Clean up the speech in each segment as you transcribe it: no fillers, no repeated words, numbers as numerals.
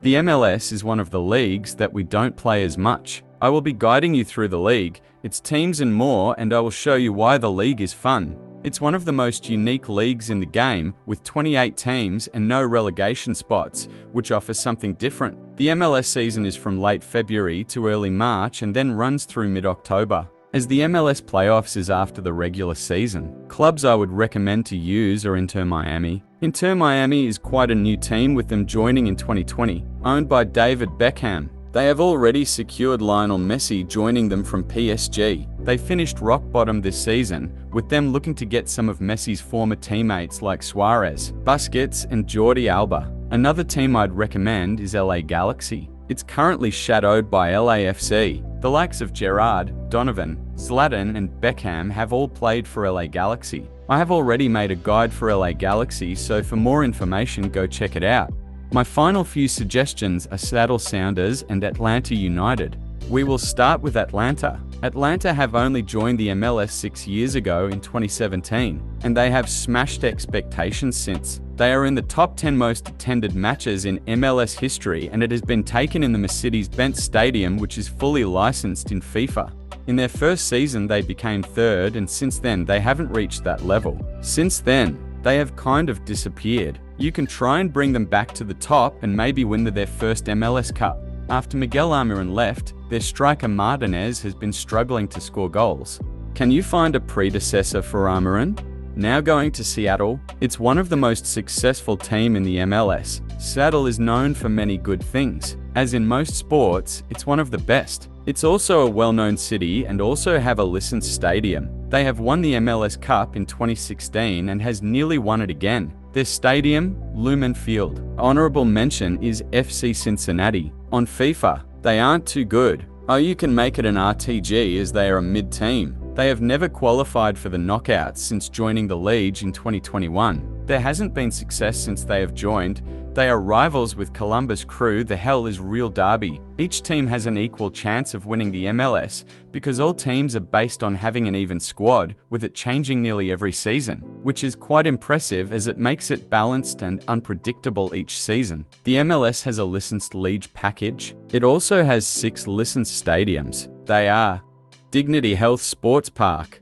The MLS is one of the leagues that we don't play as much. I will be guiding you through the league, its teams and more, and I will show you why the league is fun. It's one of the most unique leagues in the game, with 28 teams and no relegation spots, which offers something different. The MLS season is from late February to early March and then runs through mid-October. As the MLS playoffs is after the regular season, clubs I would recommend to use are Inter Miami. Inter Miami is quite a new team, with them joining in 2020, owned by David Beckham. They have already secured Lionel Messi joining them from PSG. They finished rock bottom this season, with them looking to get some of Messi's former teammates like Suarez, Busquets and Jordi Alba. Another team I'd recommend is LA Galaxy. It's currently shadowed by LAFC. The likes of Gerrard, Donovan, Zlatan and Beckham have all played for LA Galaxy. I have already made a guide for LA Galaxy, so for more information go check it out. My final few suggestions are Seattle Sounders and Atlanta United. We will start with Atlanta. Atlanta have only joined the MLS 6 years ago in 2017, and they have smashed expectations since. They are in the top 10 most attended matches in MLS history, and it has been taken in the Mercedes-Benz Stadium, which is fully licensed in FIFA. In their first season they became third, and since then they haven't reached that level. Since then, they have kind of disappeared. You can try and bring them back to the top and maybe win their first MLS Cup. After Miguel Almiron left, their striker Martinez has been struggling to score goals. Can you find a predecessor for Almiron? Now going to Seattle, it's one of the most successful teams in the MLS. Seattle is known for many good things. As in most sports, it's one of the best. It's also a well-known city and also have a licensed stadium. They have won the MLS Cup in 2016 and has nearly won it again. Their stadium, Lumen Field. Honorable mention is FC Cincinnati. On FIFA, they aren't too good. Oh, you can make it an RTG as they are a mid-team. They have never qualified for the knockouts since joining the Leauge in 2021. There hasn't been success since they have joined. They are rivals with Columbus Crew. The hell is real derby. Each team has an equal chance of winning the MLS because all teams are based on having an even squad, with it changing nearly every season, which is quite impressive as it makes it balanced and unpredictable each season. The MLS has a licensed Leauge package. It also has 6 licensed stadiums. They are Dignity Health Sports Park,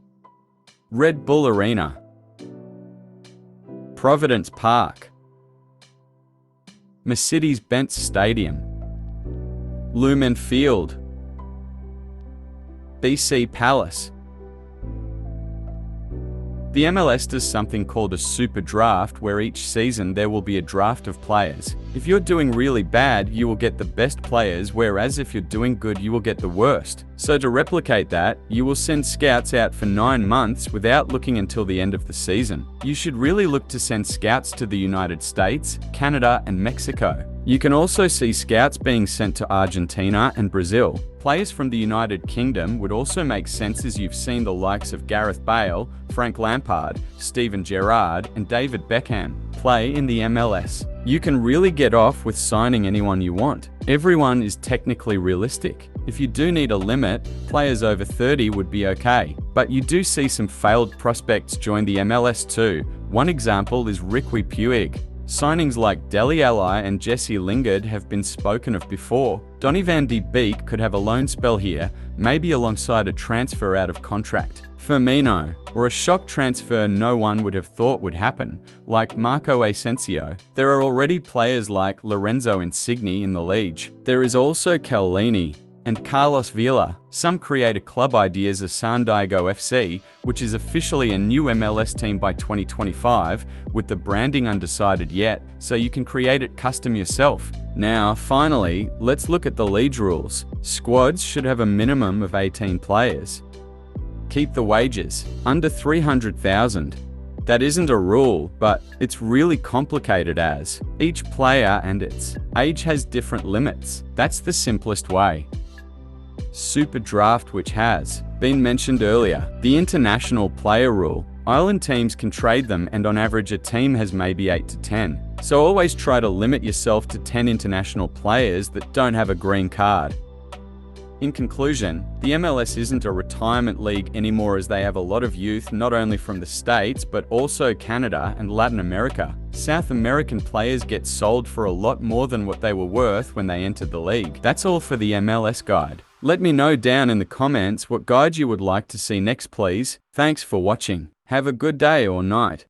Red Bull Arena, Providence Park, Mercedes-Benz Stadium, Lumen Field, BC Palace. The MLS does something called a super draft, where each season there will be a draft of players. If you're doing really bad, you will get the best players, whereas if you're doing good, you will get the worst. So to replicate that, you will send scouts out for 9 months without looking until the end of the season. You should really look to send scouts to the United States, Canada and Mexico. You can also see scouts being sent to Argentina and Brazil. Players from the United Kingdom would also make sense, as you've seen the likes of Gareth Bale, Frank Lampard, Steven Gerrard and David Beckham play in the MLS. You can really get off with signing anyone you want. Everyone is technically realistic. If you do need a limit, players over 30 would be okay. But you do see some failed prospects join the MLS too. One example is Riqui Puig. Signings like Dele Alli and Jesse Lingard have been spoken of before. Donny van de Beek could have a loan spell here, maybe alongside a transfer out of contract. Firmino, or a shock transfer no one would have thought would happen, like Marco Asensio. There are already players like Lorenzo Insigne in the Leauge. There is also Chiellini and Carlos Vela. Some creative club ideas are San Diego FC, which is officially a new MLS team by 2025, with the branding undecided yet, so you can create it custom yourself. Now, finally, let's look at the Leauge rules. Squads should have a minimum of 18 players. Keep the wages under 300,000. That isn't a rule, but it's really complicated as each player and its age has different limits. That's the simplest way. Super draft, which has been mentioned earlier. The international player rule. Island teams can trade them, and on average a team has maybe 8 to 10. So always try to limit yourself to 10 international players that don't have a green card. In conclusion, the MLS isn't a retirement league anymore, as they have a lot of youth not only from the States but also Canada and Latin America. South American players get sold for a lot more than what they were worth when they entered the league. That's all for the MLS guide. Let me know down in the comments what guide you would like to see next, please. Thanks for watching. Have a good day or night.